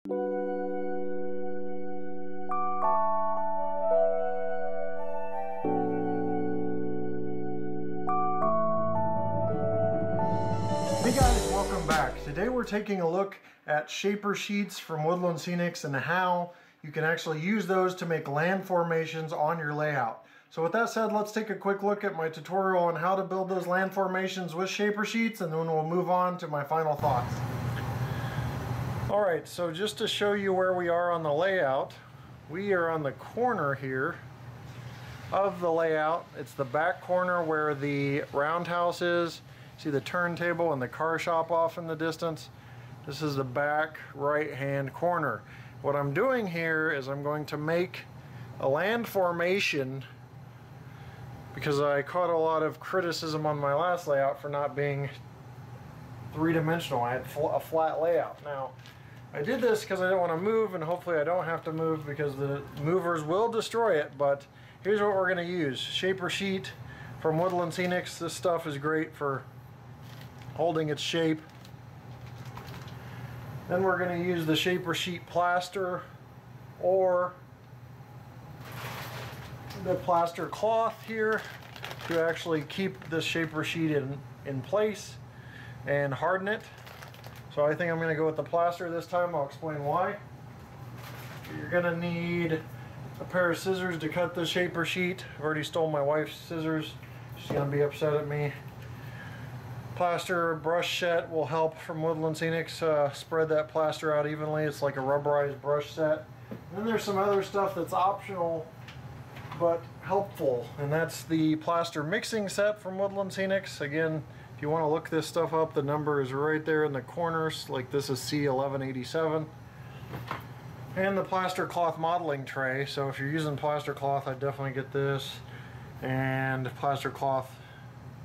Hey guys, welcome back. Today we're taking a look at shaper sheets from Woodland Scenics and how you can actually use those to make land formations on your layout. So with that said, let's take a quick look at my tutorial on how to build those land formations with shaper sheets, and then we'll move on to my final thoughts. Alright, so just to show you where we are on the layout, we are on the corner here of the layout. It's the back corner where the roundhouse is. See the turntable and the car shop off in the distance? This is the back right hand corner. What I'm doing here is I'm going to make a land formation because I caught a lot of criticism on my last layout for not being three-dimensional. I had a flat layout. Now, I did this because I don't want to move, and hopefully I don't have to move because the movers will destroy it, but here's what we're going to use. Shaper sheet from Woodland Scenics. This stuff is great for holding its shape. Then we're going to use the shaper sheet plaster or the plaster cloth here to actually keep the shaper sheet in place and harden it. So I think I'm going to go with the plaster this time. I'll explain why. You're going to need a pair of scissors to cut the shaper sheet. I've already stole my wife's scissors. She's going to be upset at me. Plaster brush set will help from Woodland Scenics. Spread that plaster out evenly. It's like a rubberized brush set. And then there's some other stuff that's optional but helpful, and that's the Plaster Mixing Set from Woodland Scenics. Again, if you want to look this stuff up, the number is right there in the corners. Like this is C1187. And the plaster cloth modeling tray. So if you're using plaster cloth, I'd definitely get this. And plaster cloth,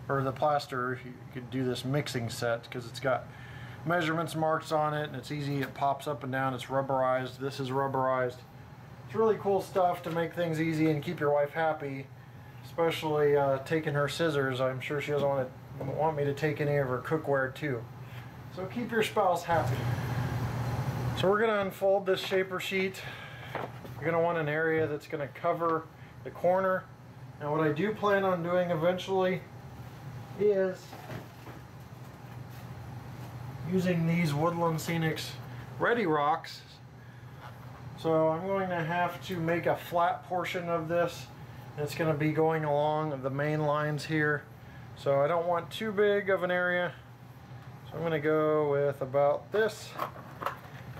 or the plaster, you could do this mixing set because it's got measurements marks on it and it's easy. It pops up and down. It's rubberized. This is rubberized. It's really cool stuff to make things easy and keep your wife happy, especially taking her scissors. I'm sure she doesn't want me to take any of her cookware too. So keep your spouse happy. So we're going to unfold this shaper sheet. You're going to want an area that's going to cover the corner. Now what I do plan on doing eventually is using these Woodland Scenics Ready Rocks. So I'm going to have to make a flat portion of this, and it's going to be going along the main lines here. So I don't want too big of an area, so I'm going to go with about this.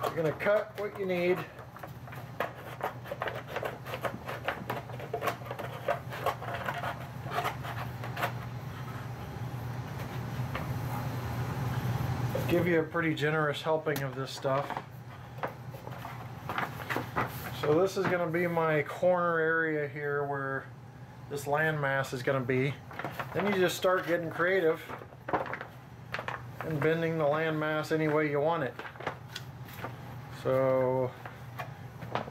You're going to cut what you need. Give you a pretty generous helping of this stuff. So this is going to be my corner area here where this landmass is going to be. Then you just start getting creative and bending the landmass any way you want it. So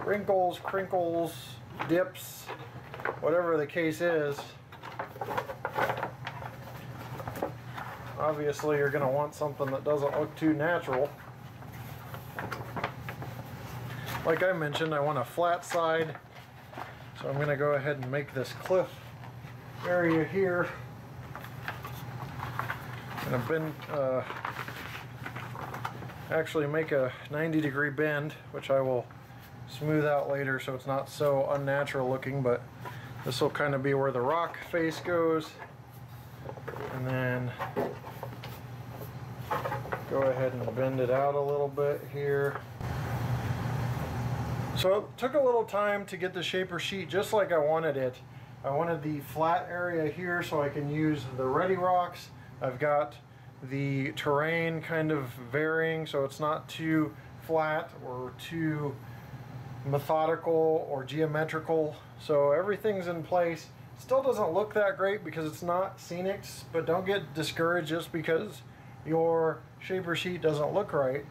wrinkles, crinkles, dips, whatever the case is. Obviously you're going to want something that doesn't look too natural. Like I mentioned, I want a flat side, so I'm going to go ahead and make this cliff area here. I'm going to bend, actually make a 90-degree bend, which I will smooth out later so it's not so unnatural looking, but this will kind of be where the rock face goes. And then go ahead and bend it out a little bit here. So it took a little time to get the shaper sheet just like I wanted it. I wanted the flat area here so I can use the Ready Rocks. I've got the terrain kind of varying so it's not too flat or too methodical or geometrical. So everything's in place. Still doesn't look that great because it's not Scenics, but don't get discouraged just because your shaper sheet doesn't look right.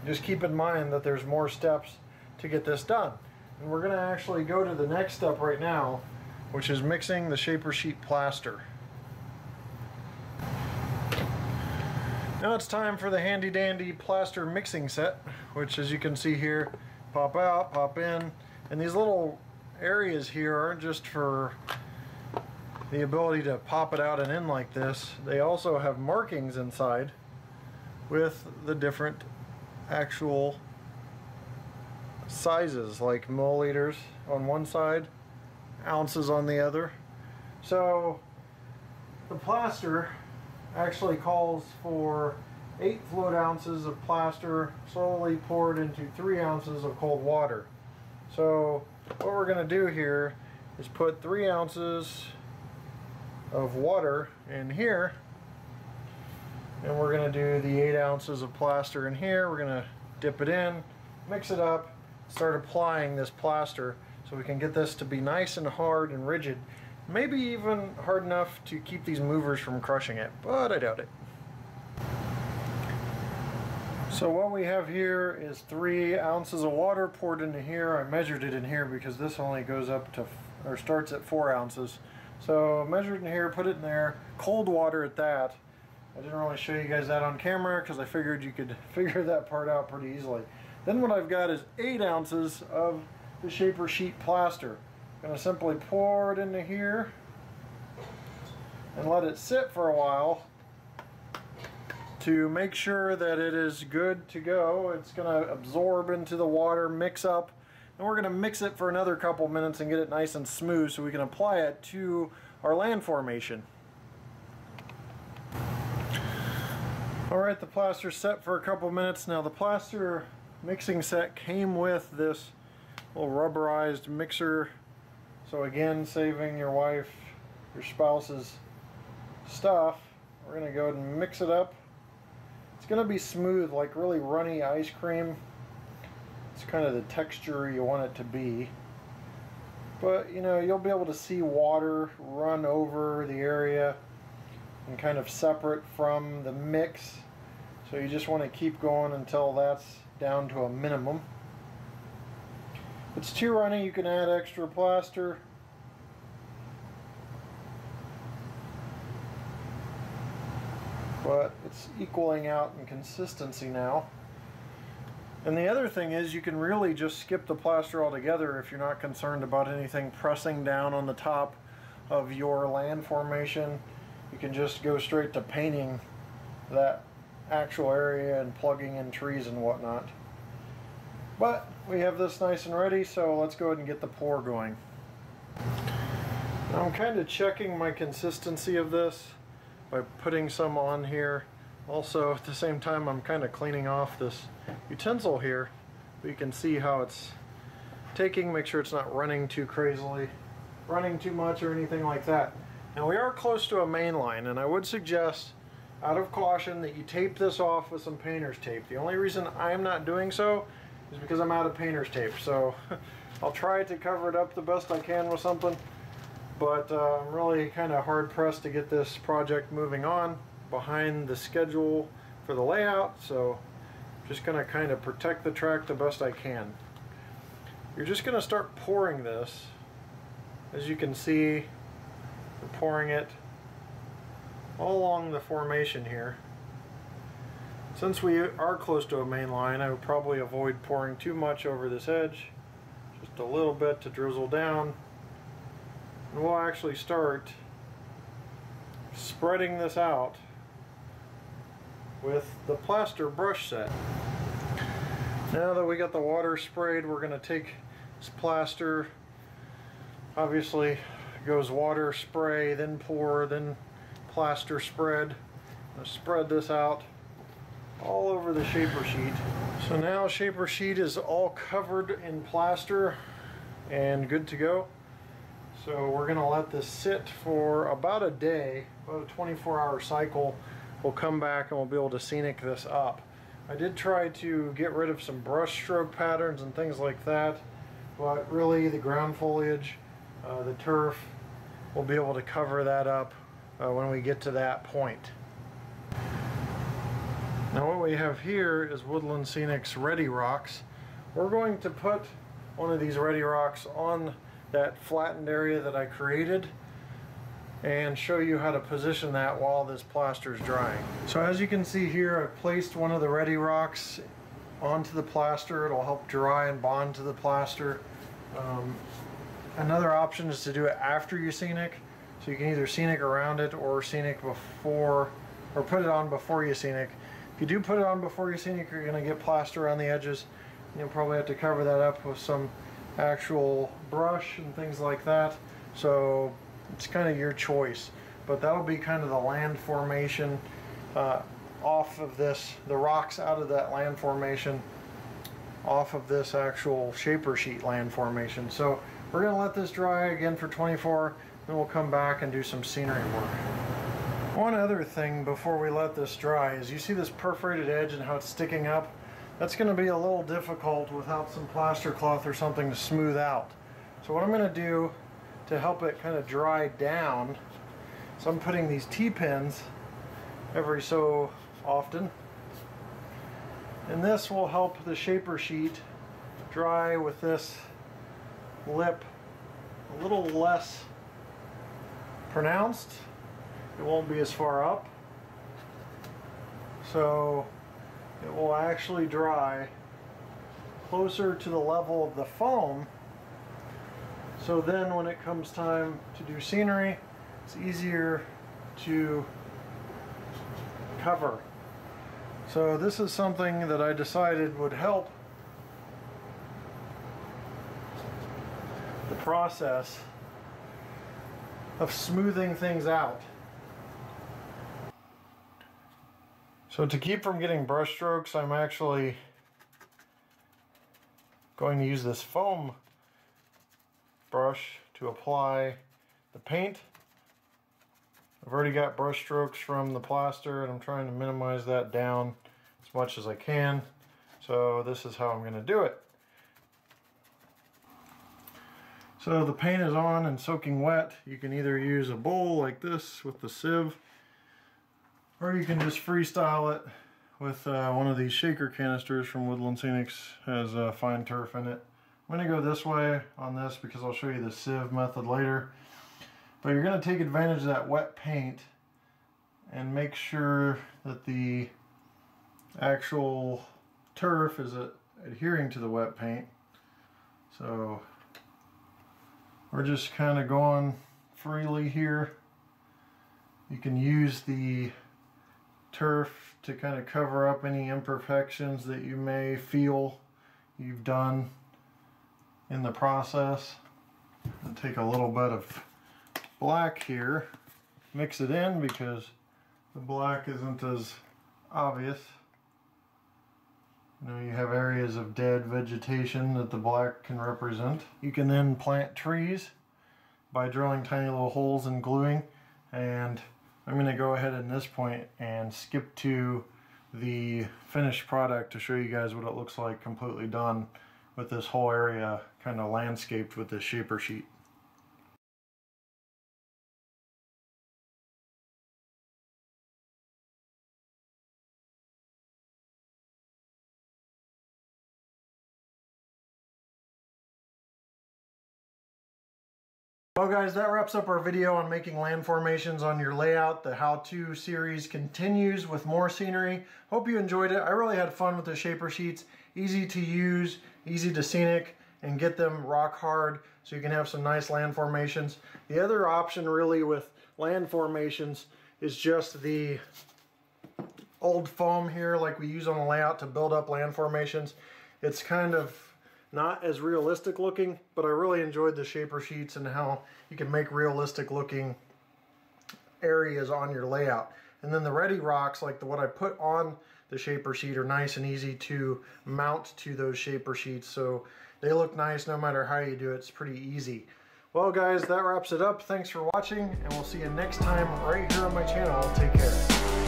Just keep in mind that there's more steps to get this done. And we're going to actually go to the next step right now, which is mixing the shaper sheet plaster. Now it's time for the handy dandy plaster mixing set, which as you can see here, pop out, pop in, and these little areas here aren't just for the ability to pop it out and in like this. They also have markings inside with the different actual sizes, like milliliters on one side, ounces on the other. So the plaster actually calls for 8 fluid ounces of plaster slowly poured into 3 ounces of cold water. So what we're going to do here is put 3 ounces of water in here, and we're going to do the 8 ounces of plaster in here. We're going to dip it in, mix it up, start applying this plaster so we can get this to be nice and hard and rigid, maybe even hard enough to keep these movers from crushing it, but I doubt it. So what we have here is 3 ounces of water poured into here. I measured it in here because this only goes up to, or starts at 4 ounces. So measured in here, put it in there, cold water at that. I didn't really show you guys that on camera because I figured you could figure that part out pretty easily. Then what I've got is 8 ounces of the shaper sheet plaster. I'm going to simply pour it into here and let it sit for a while to make sure that it is good to go. It's going to absorb into the water, mix up, and we're going to mix it for another couple minutes and get it nice and smooth so we can apply it to our land formation. Alright, the plaster's set for a couple minutes. Now the plaster mixing set came with this little rubberized mixer, so again, saving your wife, your spouse's stuff. We're going to go ahead and mix it up. It's going to be smooth, like really runny ice cream. It's kind of the texture you want it to be. But you know, you'll be able to see water run over the area and kind of separate from the mix. So you just want to keep going until that's down to a minimum. If it's too runny, you can add extra plaster. But it's equaling out in consistency now. And the other thing is you can really just skip the plaster altogether if you're not concerned about anything pressing down on the top of your land formation. You can just go straight to painting that actual area and plugging in trees and whatnot. But we have this nice and ready, so let's go ahead and get the pour going. Now I'm kind of checking my consistency of this by putting some on here. Also, at the same time, I'm kind of cleaning off this utensil here, but you can see how it's taking. Make sure it's not running too crazily, running too much or anything like that. Now we are close to a main line, and I would suggest, out of caution, that you tape this off with some painter's tape. The only reason I'm not doing so is because I'm out of painter's tape, so I'll try to cover it up the best I can with something, but I'm really kind of hard pressed to get this project moving on behind the schedule for the layout, so I'm just going to kind of protect the track the best I can. You're just going to start pouring this. As you can see, we're pouring it all along the formation here. Since we are close to a main line, I would probably avoid pouring too much over this edge. Just a little bit to drizzle down. And we'll actually start spreading this out with the plaster brush set. Now that we got the water sprayed, we're going to take this plaster. Obviously, it goes water, spray, then pour, then plaster spread. I'm going to spread this out all over the shaper sheet. So now shaper sheet is all covered in plaster and good to go. So we're going to let this sit for about a day, about a 24-hour cycle. We'll come back and we'll be able to scenic this up. I did try to get rid of some brush stroke patterns and things like that, but really the ground foliage, the turf, we'll be able to cover that up when we get to that point. Now what we have here is Woodland Scenics Ready Rocks. We're going to put one of these Ready Rocks on that flattened area that I created. and show you how to position that while this plaster is drying. So as you can see here, I've placed one of the ready rocks onto the plaster. It'll help dry and bond to the plaster. Another option is to do it after you scenic. So you can either scenic around it or scenic before, or put it on before you scenic. If you do put it on before you scenic, you're going to get plaster on the edges. You'll probably have to cover that up with some actual brush and things like that. So it's kind of your choice. But that'll be kind of the land formation off of this, the rocks out of that land formation off of this actual shaper sheet land formation. So we're going to let this dry again for 24, then we'll come back and do some scenery work. One other thing before we let this dry is you see this perforated edge and how it's sticking up? That's going to be a little difficult without some plaster cloth or something to smooth out. So what I'm going to do to help it kind of dry down, so I'm putting these T-pins every so often, and this will help the shaper sheet dry with this lip a little less pronounced. It won't be as far up, so it will actually dry closer to the level of the foam. So then when it comes time to do scenery, it's easier to cover. So this is something that I decided would help the process of smoothing things out. So to keep from getting brush strokes, I'm actually going to use this foam brush to apply the paint. I've already got brush strokes from the plaster and I'm trying to minimize that down as much as I can. So this is how I'm going to do it. So the paint is on and soaking wet. You can either use a bowl like this with the sieve, or you can just freestyle it with one of these shaker canisters from Woodland Scenics. Has fine turf in it. I'm going to go this way on this because I'll show you the sieve method later. But you're going to take advantage of that wet paint and make sure that the actual turf is adhering to the wet paint. So we're just kind of going freely here. You can use the turf to kind of cover up any imperfections that you may feel you've done in the process. I'll take a little bit of black here, mix it in because the black isn't as obvious. You know, you have areas of dead vegetation that the black can represent. You can then plant trees by drilling tiny little holes and gluing, and I'm going to go ahead at this point and skip to the finished product to show you guys what it looks like completely done with this whole area kind of landscaped with this shaper sheet. Well guys, that wraps up our video on making land formations on your layout. The how-to series continues with more scenery. Hope you enjoyed it. I really had fun with the shaper sheets. Easy to use, easy to scenic, and get them rock hard so you can have some nice land formations. The other option really with land formations is just the old foam here like we use on the layout to build up land formations. It's kind of not as realistic looking, but I really enjoyed the shaper sheets and how you can make realistic looking areas on your layout. And then the ready rocks, like what I put on the shaper sheet, are nice and easy to mount to those shaper sheets, so they look nice no matter how you do it. It's pretty easy. Well guys, that wraps it up. Thanks for watching, and we'll see you next time right here on my channel. Take care.